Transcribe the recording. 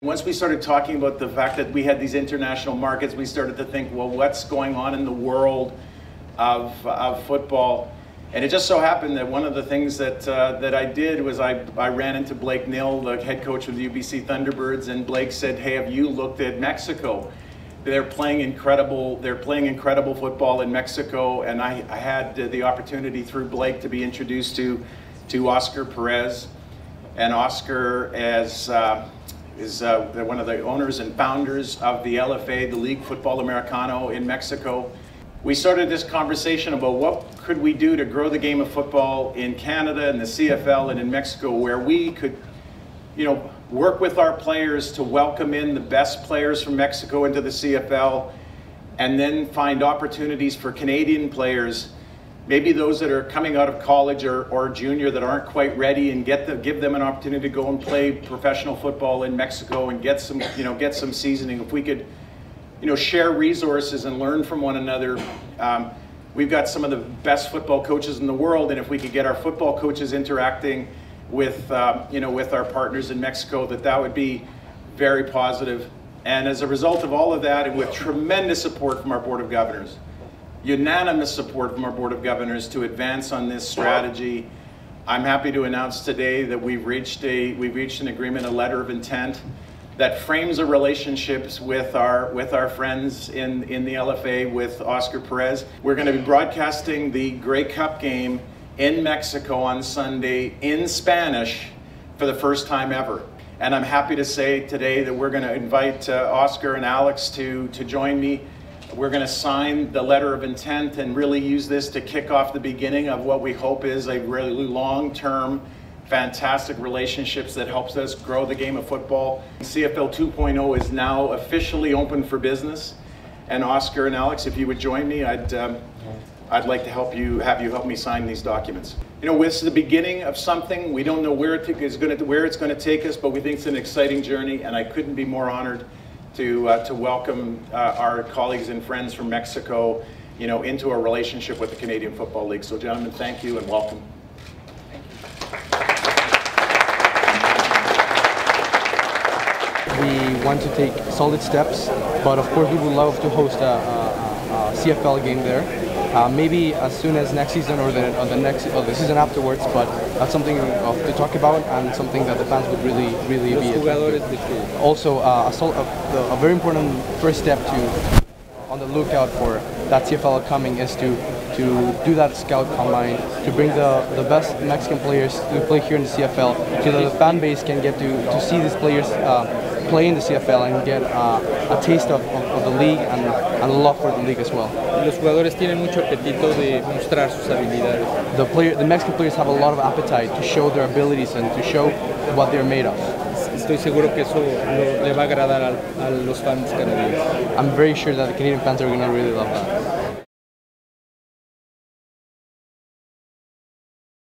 Once we started talking about the fact that we had these international markets, we started to think, well, what's going on in the world of football? And it just so happened that one of the things that I did was I ran into Blake Nill, the head coach of the UBC Thunderbirds, and Blake said, "Hey, have you looked at Mexico? They're playing incredible football in Mexico." And I had the opportunity through Blake to be introduced to Oscar Perez, and Oscar is one of the owners and founders of the LFA, the League Football Americano in Mexico. We started this conversation about what could we do to grow the game of football in Canada and the CFL and in Mexico, where we could, work with our players to welcome in the best players from Mexico into the CFL, and then find opportunities for Canadian players, maybe those that are coming out of college or junior that aren't quite ready, and give them an opportunity to go and play professional football in Mexico and get some seasoning. If we could share resources and learn from one another. We've got some of the best football coaches in the world, and if we could get our football coaches interacting with our partners in Mexico, that would be very positive. And as a result of all of that, and with tremendous support from our Board of Governors, unanimous support from our Board of Governors to advance on this strategy, I'm happy to announce today that we've reached an agreement, a letter of intent, that frames a relationships with our friends in the LFA with Oscar Perez. We're going to be broadcasting the Grey Cup game in Mexico on Sunday in Spanish for the first time ever. And I'm happy to say today that we're going to invite Oscar and Alex to join me. We're going to sign the letter of intent and really use this to kick off the beginning of what we hope is a really long-term, fantastic relationships that helps us grow the game of football. CFL 2.0 is now officially open for business, and Oscar and Alex, if you would join me, I'd like to have you help me sign these documents. It's the beginning of something. We don't know where it's going to take us, but we think it's an exciting journey, and I couldn't be more honored to welcome our colleagues and friends from Mexico, into a relationship with the Canadian Football League. So, gentlemen, thank you and welcome. We want to take solid steps, but of course we would love to host a CFL game there. Maybe as soon as next season or the season afterwards, but that's something to talk about and something that the fans would really be attracted. Also, a very important first step on the lookout for that CFL coming is to do that scout combine, to bring the best Mexican players to play here in the CFL, so that the fan base can get to see these players play in the CFL and get a taste of the league and love for the league as well. Los jugadores tienen mucho apetito de mostrar sus habilidades. The Mexican players have a lot of appetite to show their abilities and to show what they're made of. Estoy seguro que eso le va a agradar a los fans canadienses. I'm very sure that the Canadian fans are going to really love that.